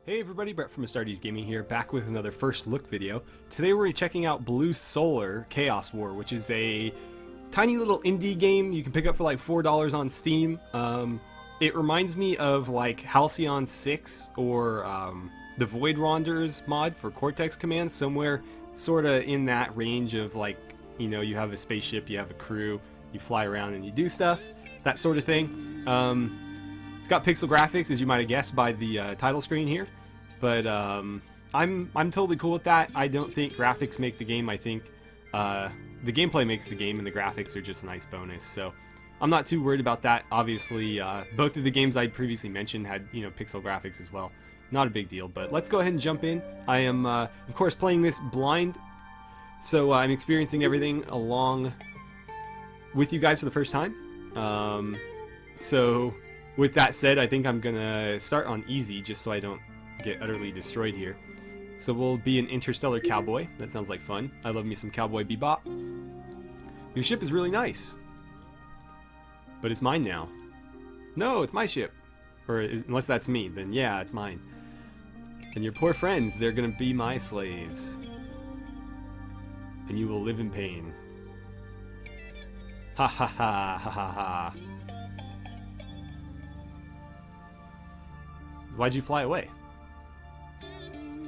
Hey everybody, Brett from AstartesGaming here, back with another first look video. Today we're checking out Blue Solar Chaos War, which is a tiny little indie game you can pick up for like $4 on Steam. It reminds me of like Halcyon 6 or the Void Wanderers mod for Cortex Command, somewhere sorta in that range of like, you know, you have a spaceship, you have a crew, you fly around and you do stuff, that sort of thing. It's got pixel graphics, as you might have guessed by the title screen here, but I'm totally cool with that. I don't think graphics make the game. I think the gameplay makes the game, and the graphics are just a nice bonus. So I'm not too worried about that. Obviously, both of the games I'd previously mentioned had, you know, pixel graphics as well. Not a big deal, but let's go ahead and jump in. I am, of course, playing this blind, so I'm experiencing everything along with you guys for the first time. So with that said, I think I'm gonna start on easy just so I don't get utterly destroyed here. So we'll be an interstellar cowboy. That sounds like fun. I love me some Cowboy Bebop. Your ship is really nice, but it's mine now. No, it's my ship. Or unless that's me, then yeah, it's mine. And your poor friends, they're gonna be my slaves. And you will live in pain. Ha ha ha ha ha ha. Why'd you fly away?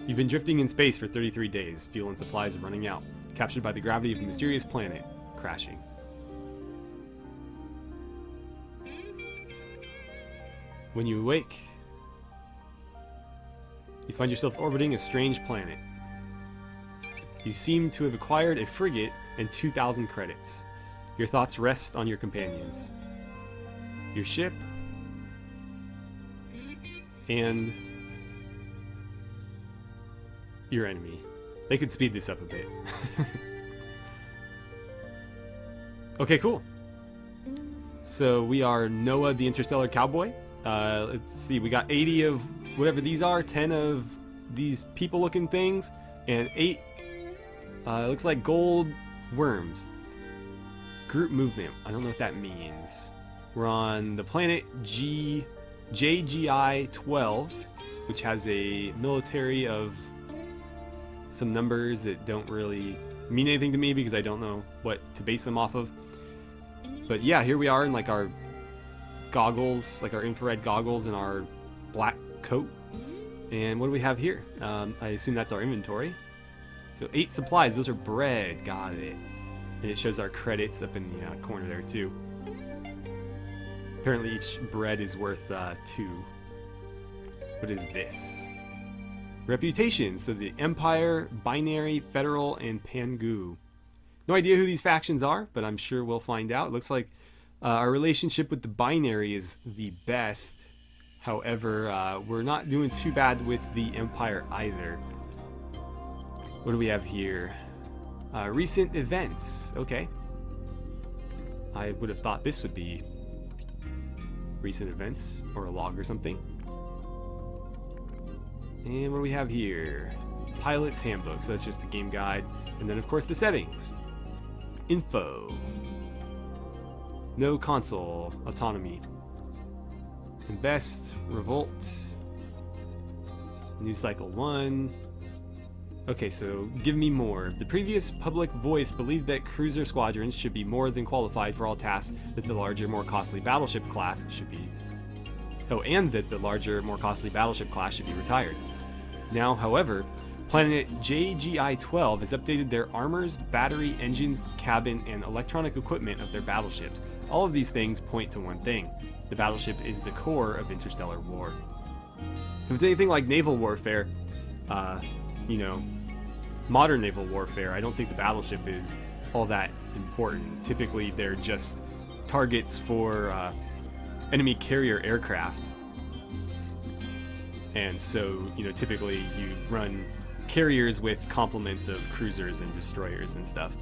You've been drifting in space for 33 days. Fuel and supplies are running out. Captured by the gravity of a mysterious planet. Crashing. When you awake, you find yourself orbiting a strange planet. You seem to have acquired a frigate and 2,000 credits. Your thoughts rest on your companions. Your ship and your enemy. They could speed this up a bit. Okay, cool. So we are Noah the Interstellar Cowboy. Let's see, we got 80 of whatever these are, 10 of these people looking things, and 8 looks like gold worms. Group movement. I don't know what that means. We're on the planet JGI 12, which has a military of some numbers that don't really mean anything to me because I don't know what to base them off of. But yeah, here we are in like our goggles, like our infrared goggles and our black coat. And what do we have here? I assume that's our inventory. So 8 supplies, those are bread, got it. And it shows our credits up in the corner there too. Apparently each bread is worth 2. What is this? Reputation. So the Empire, Binary, Federal, and Pangu. No idea who these factions are, but I'm sure we'll find out. It looks like our relationship with the Binary is the best. However, we're not doing too bad with the Empire either. What do we have here? Recent events. Okay. I would have thought this would be recent events or a log or something. And what do we have here? Pilot's Handbook. So that's just the game guide. And then, of course, the settings. Info. No console. Autonomy. Invest. Revolt. New Cycle 1. Okay, so give me more. The previous public voice believed that cruiser squadrons should be more than qualified for all tasks that the larger, more costly battleship class should be. Oh, and that the larger, more costly battleship class should be retired. Now, however, planet JGI-12 has updated their armors, battery, engines, cabin, and electronic equipment of their battleships. All of these things point to one thing. The battleship is the core of interstellar war. If it's anything like naval warfare, you know, modern naval warfare, I don't think the battleship is all that important. Typically, they're just targets for enemy carrier aircraft. And so, you know, typically you run carriers with complements of cruisers and destroyers and stuff.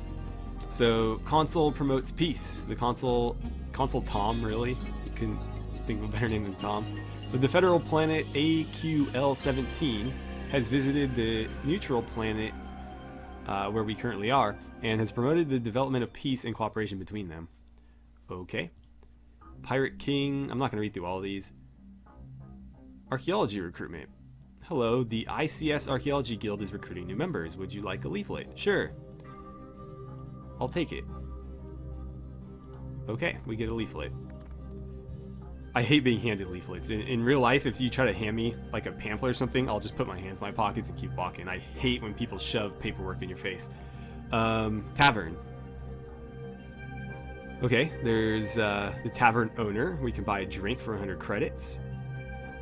So, console promotes peace. The console Tom, really? You couldn't think of a better name than Tom. But the federal planet AQL-17 has visited the neutral planet where we currently are, and has promoted the development of peace and cooperation between them. Okay. Pirate King. I'm not going to read through all of these. Archaeology recruitment. Hello, the ICS Archaeology Guild is recruiting new members. Would you like a leaflet? Sure. I'll take it. Okay, we get a leaflet. I hate being handed leaflets. In real life, if you try to hand me like a pamphlet or something, I'll just put my hands in my pockets and keep walking. I hate when people shove paperwork in your face. Tavern. Okay, there's the tavern owner. We can buy a drink for 100 credits.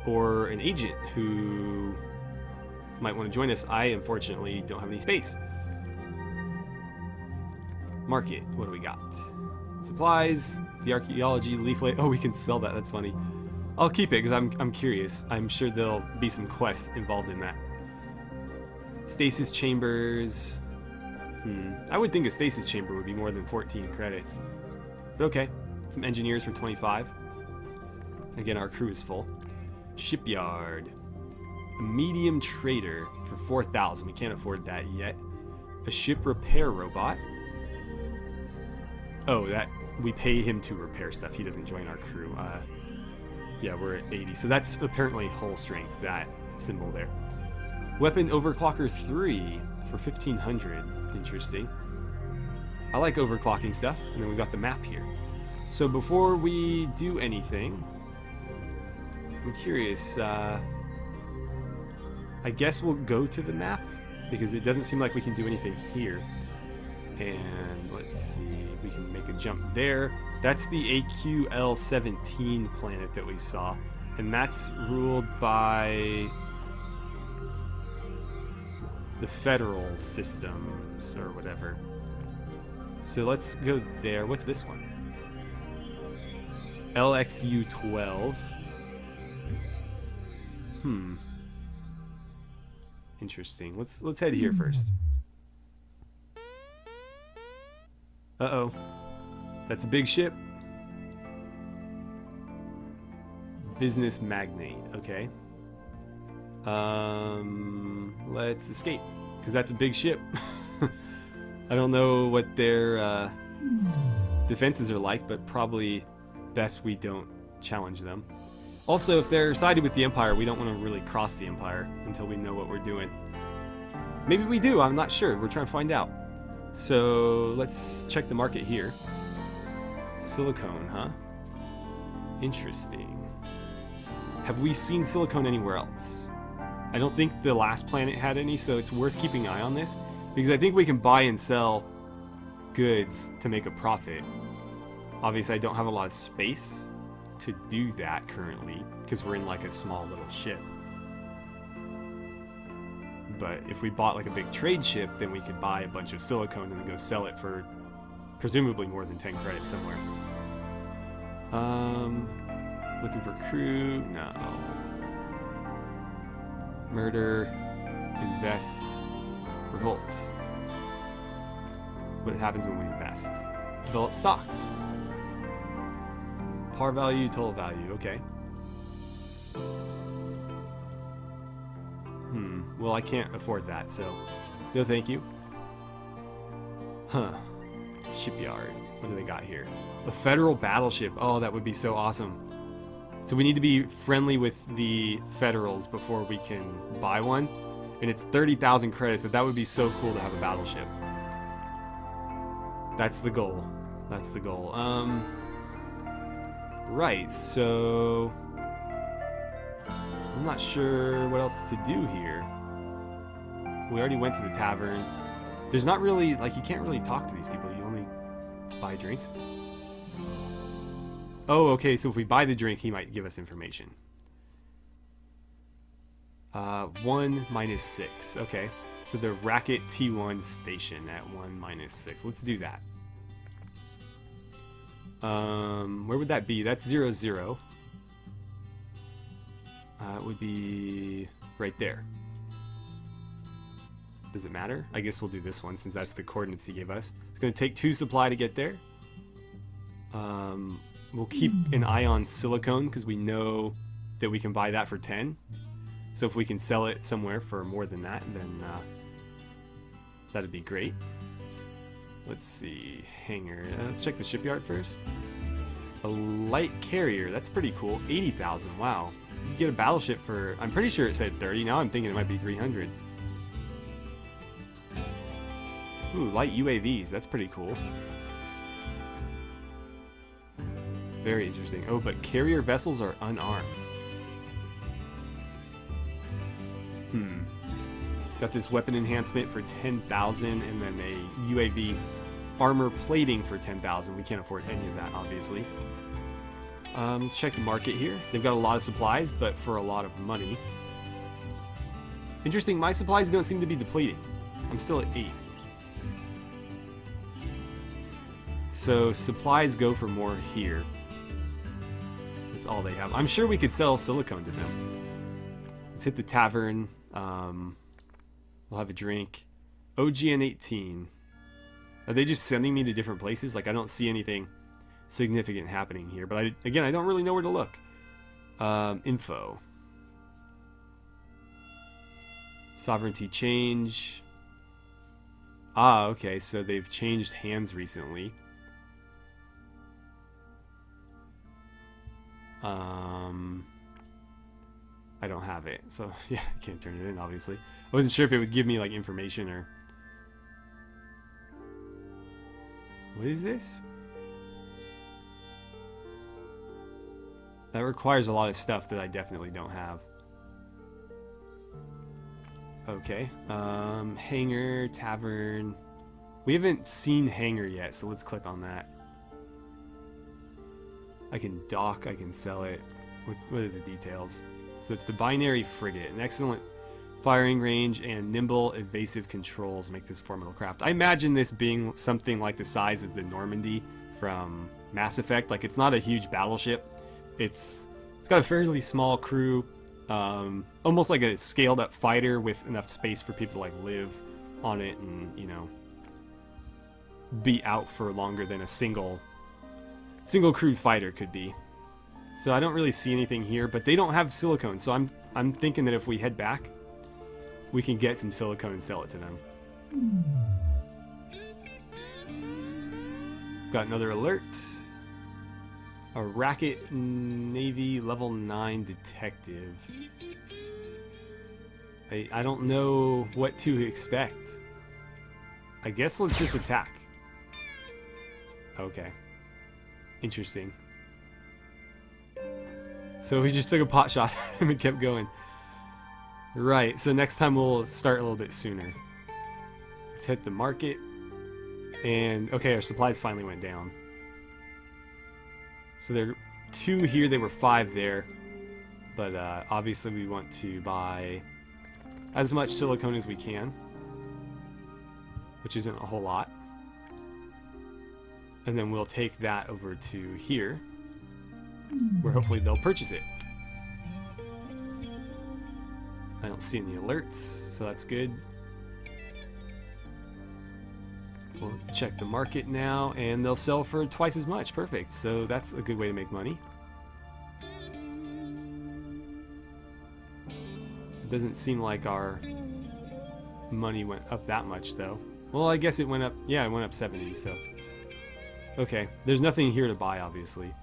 Or an agent who might want to join us. I, unfortunately, don't have any space. Market, what do we got? Supplies, the archaeology leaflet. Oh, we can sell that, that's funny. I'll keep it because I'm curious. I'm sure there'll be some quests involved in that. Stasis chambers. I would think a stasis chamber would be more than 14 credits. But okay, some engineers for 25. Again, our crew is full. Shipyard. A medium trader for 4,000. We can't afford that yet. A ship repair robot. Oh, that we pay him to repair stuff. He doesn't join our crew. Yeah, we're at 80. So that's apparently hull strength, that symbol there. Weapon overclocker 3 for 1,500. Interesting. I like overclocking stuff. And then we've got the map here. So before we do anything, I'm curious. I guess we'll go to the map because it doesn't seem like we can do anything here. And let's see, we can make a jump there. That's the AQL-17 planet that we saw, and that's ruled by the federal systems or whatever. So let's go there. What's this one? LXU-12. Interesting. Let's head here first. Uh-oh. That's a big ship. Business magnate. Okay. Let's escape, because that's a big ship. I don't know what their defenses are like, but probably best we don't challenge them. Also, if they're sided with the Empire, we don't want to really cross the Empire until we know what we're doing. Maybe we do, I'm not sure. We're trying to find out. So, let's check the market here. Silicone, huh? Interesting. Have we seen silicone anywhere else? I don't think the last planet had any, so it's worth keeping an eye on this, because I think we can buy and sell goods to make a profit. Obviously, I don't have a lot of space to do that currently, because we're in like a small little ship. But if we bought like a big trade ship, then we could buy a bunch of silicone and then go sell it for presumably more than 10 credits somewhere. Looking for crew? No. Murder, invest, revolt. What happens when we invest? Develop stocks. Par value, total value, okay. Well, I can't afford that, so no thank you. Huh. Shipyard. What do they got here? A federal battleship. Oh, that would be so awesome. So we need to be friendly with the federals before we can buy one. And it's 30,000 credits, but that would be so cool to have a battleship. That's the goal. That's the goal. Right, so I'm not sure what else to do here. We already went to the tavern. There's not really, like, you can't really talk to these people. You only buy drinks. Oh, okay, so if we buy the drink, he might give us information. 1 minus 6. Okay, so the Racket T1 station at 1 minus 6. Let's do that. Where would that be? That's 0, 0. It would be right there. Does it matter? I guess we'll do this one since that's the coordinates he gave us. It's going to take 2 supply to get there. We'll keep an eye on silicone because we know that we can buy that for 10. So if we can sell it somewhere for more than that, then that'd be great. Let's see. Hangar. Let's check the shipyard first. A light carrier. That's pretty cool. 80,000. Wow. You get a battleship for, I'm pretty sure it said 30. Now I'm thinking it might be 300. Ooh, light UAVs. That's pretty cool. Very interesting. Oh, but carrier vessels are unarmed. Got this weapon enhancement for 10,000 and then a UAV armor plating for 10,000. We can't afford any of that, obviously. Let's check the market here. They've got a lot of supplies, but for a lot of money. Interesting, my supplies don't seem to be depleting. I'm still at 8. So supplies go for more here. That's all they have. I'm sure we could sell silicone to them. Let's hit the tavern. We'll have a drink. OGN 18. Are they just sending me to different places? Like, I don't see anything significant happening here. But, again, I don't really know where to look. Info. Sovereignty change. Ah, okay. So they've changed hands recently. I don't have it, so yeah, I can't turn it in, obviously. I wasn't sure if it would give me, like, information or... What is this? That requires a lot of stuff that I definitely don't have. Okay, hangar, tavern... We haven't seen hangar yet, so let's click on that. I can dock, I can sell it. What are the details? So it's the binary frigate. An excellent firing range and nimble evasive controls make this formidable craft. I imagine this being something like the size of the Normandy from Mass Effect. Like, it's not a huge battleship. It's got a fairly small crew. Almost like a scaled up fighter with enough space for people to, like, live on it and, you know, be out for longer than a single crewed fighter could be. So I don't really see anything here, but they don't have silicone, so I'm thinking that if we head back, we can get some silicone and sell it to them. Got another alert. A Racket Navy level 9 detective. I don't know what to expect. I guess let's just attack. Okay. Interesting. So we just took a pot shot and we kept going. Right, so next time we'll start a little bit sooner. Let's hit the market. And, okay, our supplies finally went down. So there are 2 here, they were 5 there. But obviously we want to buy as much silicone as we can. Which isn't a whole lot. And then we'll take that over to here, where hopefully they'll purchase it. I don't see any alerts, so that's good. We'll check the market now, and they'll sell for twice as much. Perfect. So that's a good way to make money. It doesn't seem like our money went up that much, though. Well, I guess it went up. Yeah, it went up 70, so... Okay, there's nothing here to buy, obviously,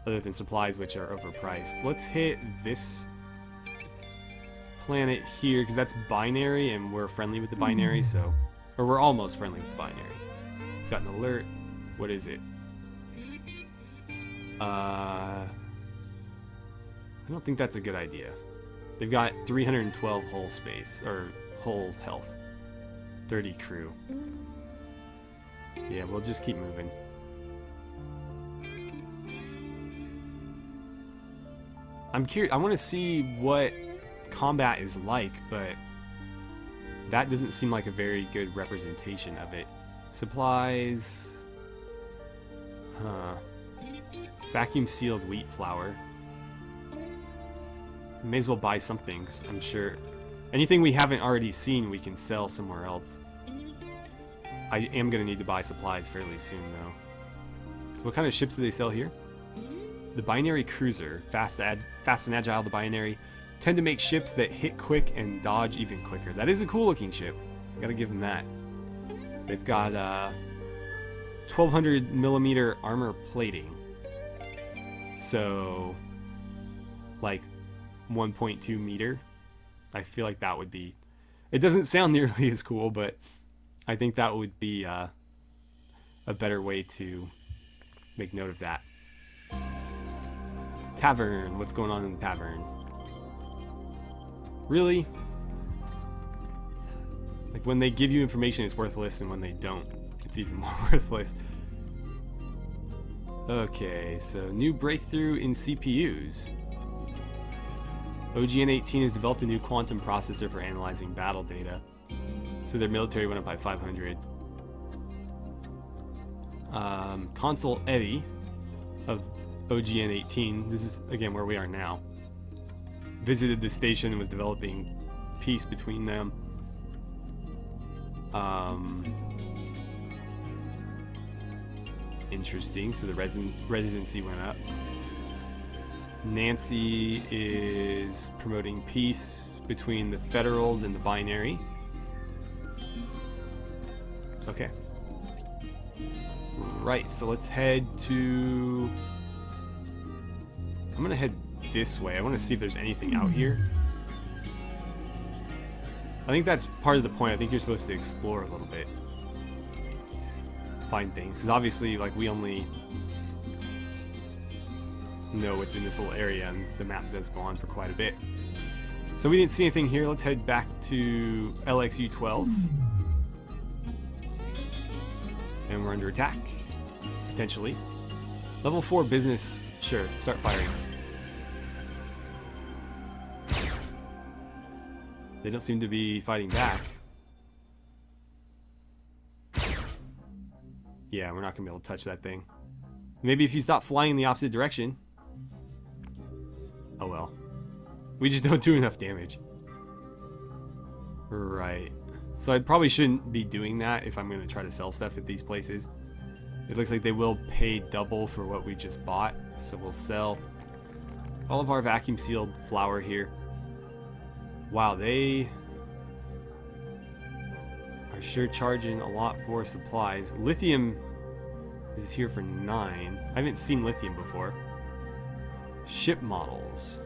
other than supplies, which are overpriced. Let's hit this planet here, because that's binary, and we're friendly with the binary, so... Or we're almost friendly with the binary. Got an alert. What is it? I don't think that's a good idea. They've got 312 hull space, or hull health. 30 crew. Yeah, we'll just keep moving. I'm curious. I want to see what combat is like, but that doesn't seem like a very good representation of it. Supplies. Huh. Vacuum sealed wheat flour. May as well buy some things, I'm sure. Anything we haven't already seen, we can sell somewhere else. I am going to need to buy supplies fairly soon, though. So what kind of ships do they sell here? The binary cruiser. Fast and agile, the binary. Tend to make ships that hit quick and dodge even quicker. That is a cool looking ship. I gotta give them that. They've got 1200 millimeter armor plating. So, like, 1.2 meter. I feel like that would be... It doesn't sound nearly as cool, but I think that would be a better way to make note of that. Tavern. What's going on in the tavern? Really? Like, when they give you information, it's worthless, and when they don't, it's even more worthless. Okay, so new breakthrough in CPUs. OGN18 has developed a new quantum processor for analyzing battle data. So their military went up by 500. Consul Eddie of OGN18, this is again where we are now, visited the station and was developing peace between them. Interesting, so the residency went up. Nancy is promoting peace between the Federals and the Binary. Okay. Right, so let's head to... I'm gonna head this way. I want to see if there's anything out here. I think that's part of the point. I think you're supposed to explore a little bit. Find things. Because obviously, like, we only know what's in this little area, and the map does go on for quite a bit. So we didn't see anything here. Let's head back to LXU-12. And we're under attack. Potentially. Level 4 business. Sure, start firing. They don't seem to be fighting back. Yeah, we're not going to be able to touch that thing. Maybe if you stop flying in the opposite direction. Oh well. We just don't do enough damage. Right. So I probably shouldn't be doing that if I'm going to try to sell stuff at these places. It looks like they will pay double for what we just bought. So we'll sell all of our vacuum sealed flour here. Wow, they are sure charging a lot for supplies. Lithium is here for 9. I haven't seen lithium before. Ship models.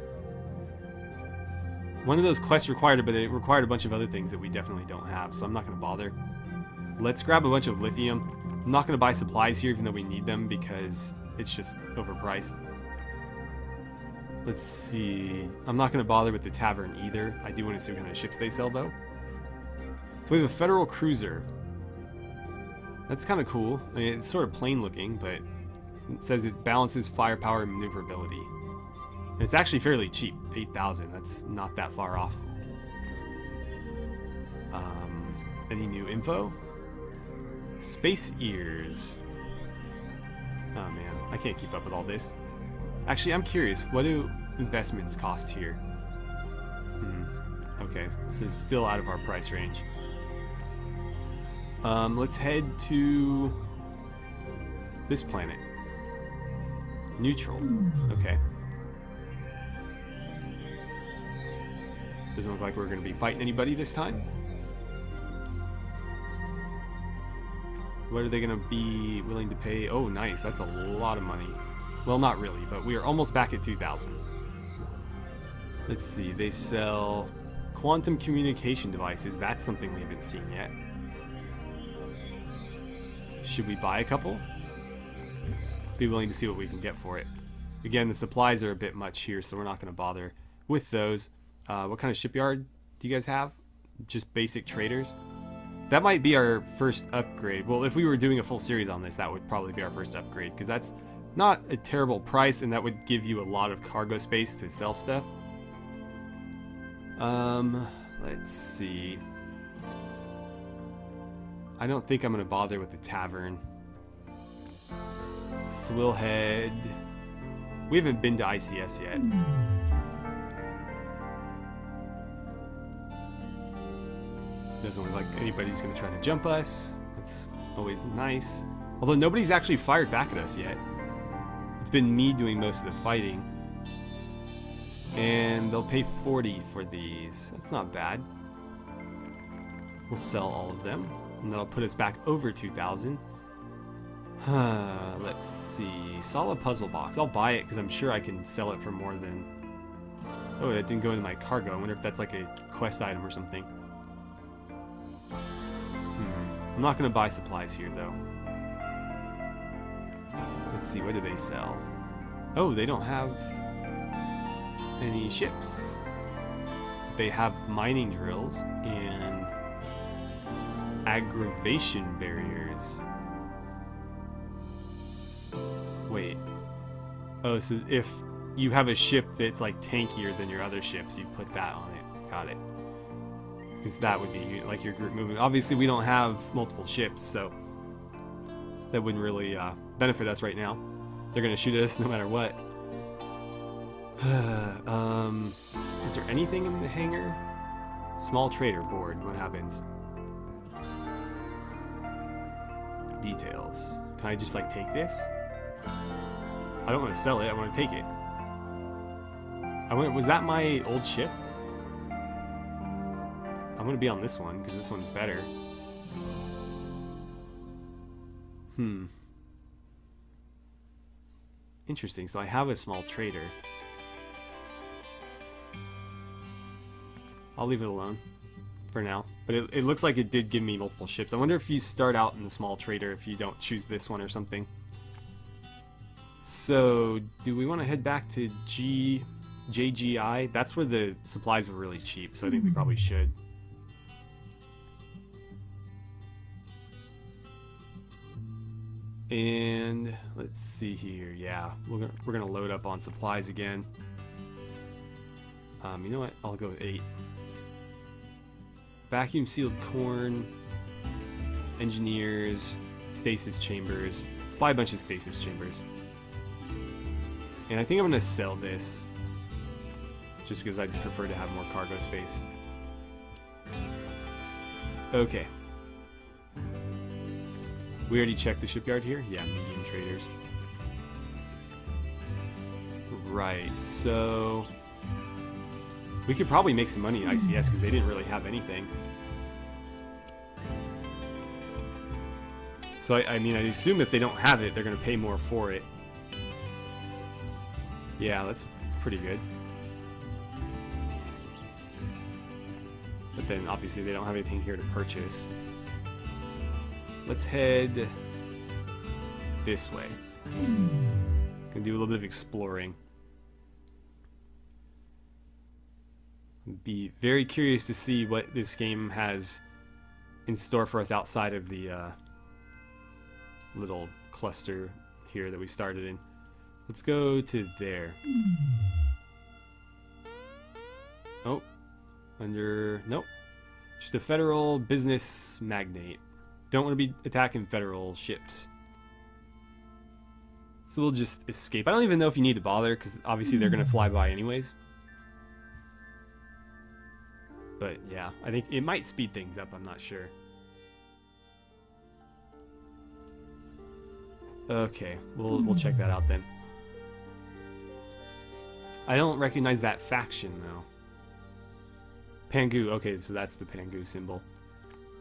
One of those quests required it, but it required a bunch of other things that we definitely don't have, so I'm not going to bother. Let's grab a bunch of lithium. I'm not going to buy supplies here even though we need them because it's just overpriced. Let's see. I'm not going to bother with the tavern either. I do want to see what kind of ships they sell though. So we have a Federal cruiser. That's kind of cool. I mean, it's sort of plain looking, but it says it balances firepower and maneuverability. And it's actually fairly cheap, 8,000. That's not that far off. Any new info? Space ears. Oh man, I can't keep up with all this. Actually, I'm curious, what do investments cost here? Okay, so it's still out of our price range. Let's head to this planet. Neutral. Okay. Doesn't look like we're going to be fighting anybody this time. What are they going to be willing to pay? Oh, nice. That's a lot of money. Well, not really, but we are almost back at 2,000. Let's see. They sell quantum communication devices. That's something we haven't seen yet. Should we buy a couple? Be willing to see what we can get for it. Again, the supplies are a bit much here, so we're not going to bother with those. What kind of shipyard do you guys have? Just basic traders? That might be our first upgrade. Well, if we were doing a full series on this, that would probably be our first upgrade, because that's not a terrible price, and that would give you a lot of cargo space to sell stuff. Let's see. I don't think I'm going to bother with the tavern. So we'll head... We haven't been to ICS yet. Doesn't look like anybody's going to try to jump us. That's always nice. Although nobody's actually fired back at us yet. It's been me doing most of the fighting. And they'll pay 40 for these. That's not bad. We'll sell all of them. And that'll put us back over 2,000. Let's see. Solid puzzle box. I'll buy it because I'm sure I can sell it for more than Oh, that didn't go into my cargo. I wonder if that's like a quest item or something. I'm not going to buy supplies here, though. Let's see, what do they sell? Oh, they don't have any ships. They have mining drills and aggravation barriers. Wait. Oh, so if you have a ship that's like tankier than your other ships, you put that on it. Got it. Because that would be like your group movement. Obviously, we don't have multiple ships, so that wouldn't really benefit us right now. They're going to shoot at us no matter what. Is there anything in the hangar? Small trader board. What happens? Details. Can I just like take this? I don't want to sell it. I want to take it. Was that my old ship? I'm going to be on this one because this one's better. Interesting. So I have a small trader. I'll leave it alone for now. But it looks like it did give me multiple ships. I wonder if you start out in the small trader if you don't choose this one or something. So, do we want to head back to JGI? That's where the supplies were really cheap, so I think we probably should. And let's see here. Yeah, we're gonna load up on supplies again. You know what? I'll go with 8. Vacuum sealed corn, engineers, stasis chambers. Let's buy a bunch of stasis chambers. And I think I'm gonna sell this, just because I'd prefer to have more cargo space. Okay. We already checked the shipyard here? Yeah, medium traders. Right, so we could probably make some money in ICS because they didn't really have anything. So I mean, I assume if they don't have it, they're going to pay more for it. Yeah, that's pretty good. But then obviously they don't have anything here to purchase. Let's head this way. Gonna do a little bit of exploring. Be very curious to see what this game has in store for us outside of the little cluster here that we started in. Let's go to there. Oh, nope. Just a federal business magnate. Don't want to be attacking federal ships. So we'll just escape. I don't even know if you need to bother, because obviously they're going to fly by anyways. But yeah, I think it might speed things up, I'm not sure. Okay, we'll check that out then. I don't recognize that faction though. Pangu, okay, so that's the Pangu symbol.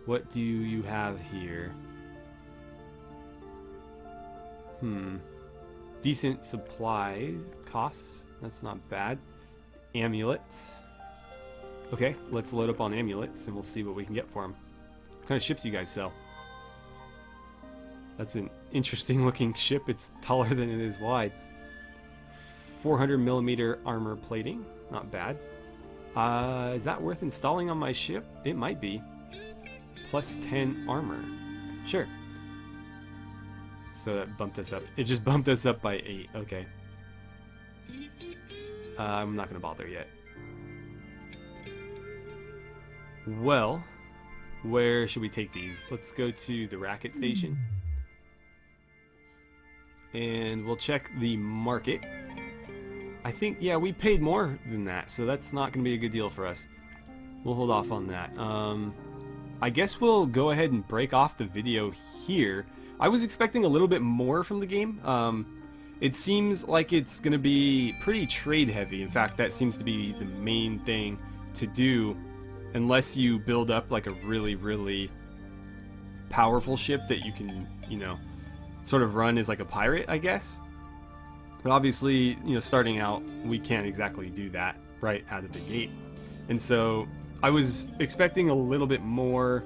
What do you have here? Decent supply costs. That's not bad. Amulets. Okay, let's load up on amulets and we'll see what we can get for them. What kind of ships do you guys sell? That's an interesting looking ship. It's taller than it is wide. 400mm armor plating. Not bad. Is that worth installing on my ship? It might be. Plus 10 armor. Sure. So that bumped us up. It just bumped us up by 8. Okay. I'm not going to bother yet. Well, where should we take these? Let's go to the racket station. And we'll check the market. I think, yeah, we paid more than that, so that's not going to be a good deal for us. We'll hold off on that. I guess we'll go ahead and break off the video here. I was expecting a little bit more from the game. It seems like it's going to be pretty trade heavy. In fact, that seems to be the main thing to do, unless you build up like a really, really powerful ship that you can, you know, sort of run as like a pirate, I guess. But obviously, you know, starting out, we can't exactly do that. right out of the gate. And so I was expecting a little bit more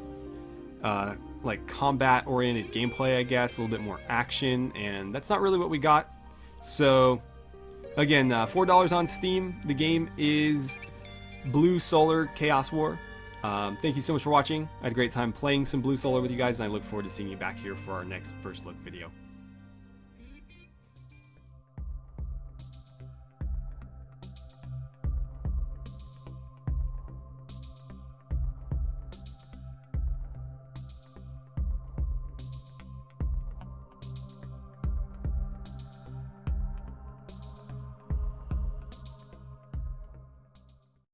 like combat-oriented gameplay, I guess, a little bit more action, and that's not really what we got. So again, $4 on Steam. The game is Blue Solar Chaos War. Thank you so much for watching. I had a great time playing some Blue Solar with you guys, and I look forward to seeing you back here for our next first look video.